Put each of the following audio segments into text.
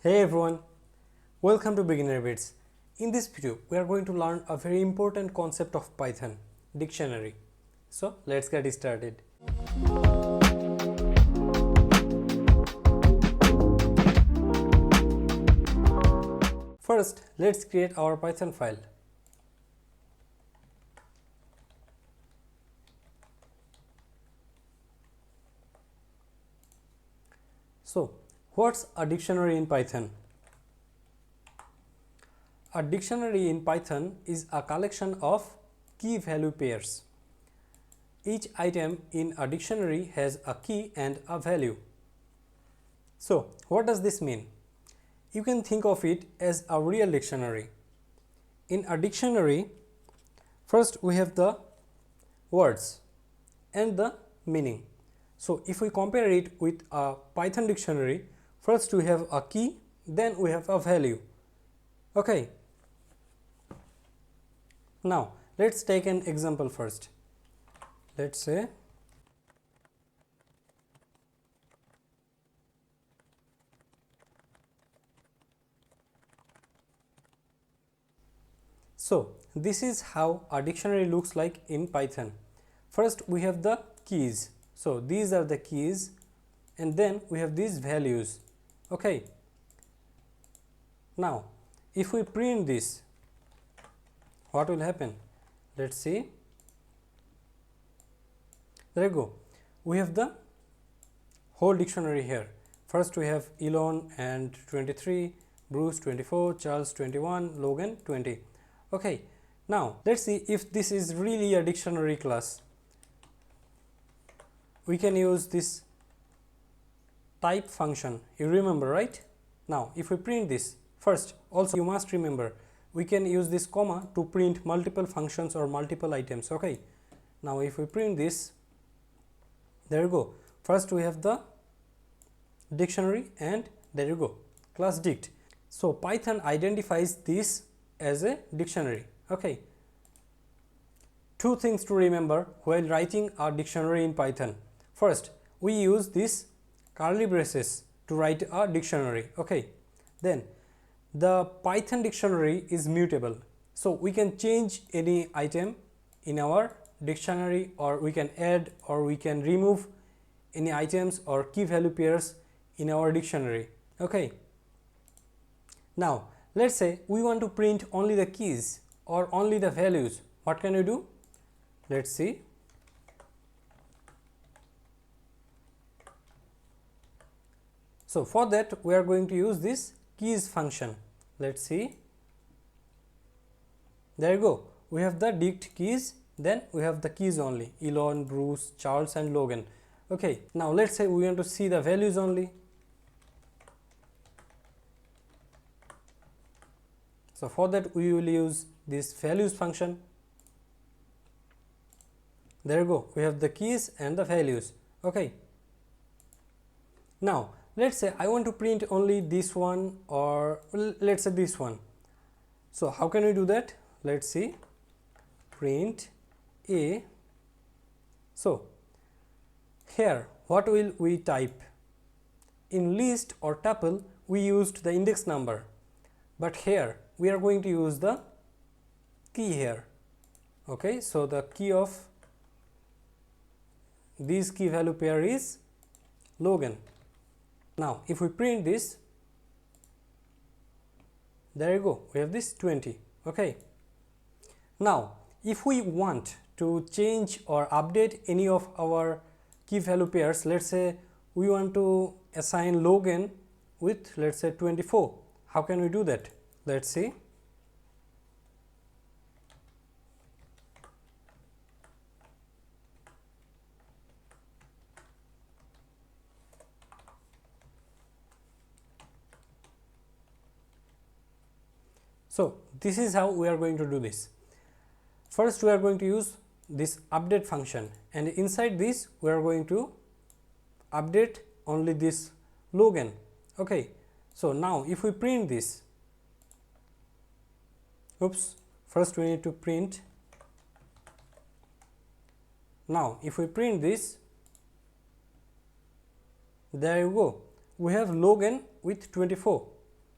Hey everyone, welcome to Beginner Bits. In this video, we are going to learn a very important concept of Python, dictionary. So let's get started. First, let's create our Python file. So, what's a dictionary in Python? A dictionary in Python is a collection of key value pairs. Each item in a dictionary has a key and a value. So, what does this mean? You can think of it as a real dictionary. In a dictionary, first we have the words and the meaning. So, if we compare it with a Python dictionary, first we have a key, then we have a value. Okay. Now, let's take an example first. Let's say so this is how a dictionary looks like in Python. First we have the keys. So these are the keys and then we have these values. Okay. Now if we print this, what will happen? Let's see. There you go. We have the whole dictionary here. First we have Elon and 23, Bruce 24, Charles 21, Logan 20. Okay. Now let's see if this is really a dictionary class. We can use this type function. You remember, right? Now if we print this, first also you must remember we can use this comma to print multiple functions or multiple items. Okay. Now if we print this, there you go. First we have the dictionary and there you go, class dict. So Python identifies this as a dictionary. Okay. Two things to remember while writing a dictionary in Python. First, we use this curly braces to write a dictionary. Okay. Then the Python dictionary is mutable. So we can change any item in our dictionary, or we can add or we can remove any items or key value pairs in our dictionary. Okay. Now let's say we want to print only the keys or only the values. What can we do? Let's see. So for that we are going to use this keys function. Let's see. There you go. We have the dict keys, then we have the keys only, Elon, Bruce, Charles and Logan. Okay. Now let's say we want to see the values only. So for that we will use this values function. There you go. We have the keys and the values. Okay. Now let's say I want to print only this one, or let's say this one. So how can we do that? Let's see. Print a. So here what will we type? In list or tuple we used the index number, but here we are going to use the key here. Okay. So the key of this key value pair is Logan. Now if we print this, there you go, we have this 20. Okay. Now if we want to change or update any of our key value pairs, let's say we want to assign Logan with, let's say, 24. How can we do that? Let's see. So this is how we are going to do this. First we are going to use this update function, and inside this we are going to update only this Logan. Okay. So now if we print this, first we need to print. Now if we print this, there you go, we have Logan with 24.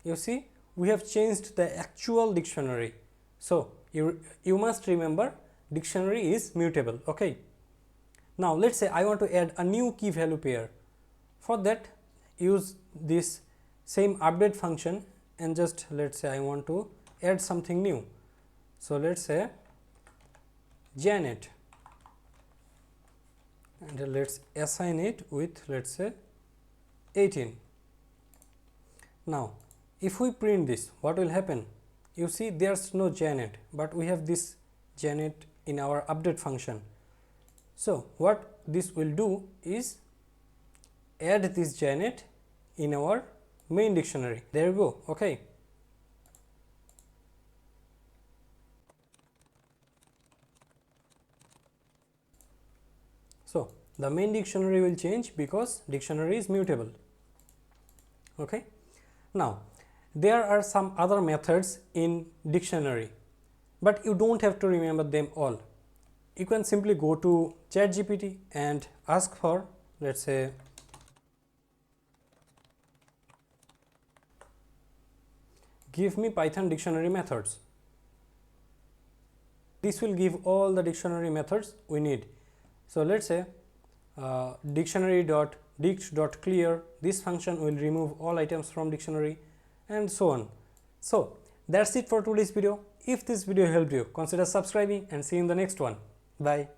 you see we have changed the actual dictionary. So you must remember dictionary is mutable. Okay, now let's say I want to add a new key value pair. For that, use this same update function and just let's say I want to add something new. So let's say Janet, and let's assign it with let's say 18. Now if we print this, what will happen? You see there's no Janet, but we have this Janet in our update function. So what this will do is add this Janet in our main dictionary. There you go. Okay, so the main dictionary will change because dictionary is mutable. Okay, now there are some other methods in dictionary, but you don't have to remember them all. You can simply go to ChatGPT and ask for let's say give me Python dictionary methods. This will give all the dictionary methods we need. So let's say dictionary.dict.clear, this function will remove all items from dictionary and so on. So that's it for today's video. If this video helped you, consider subscribing and see you in the next one. Bye.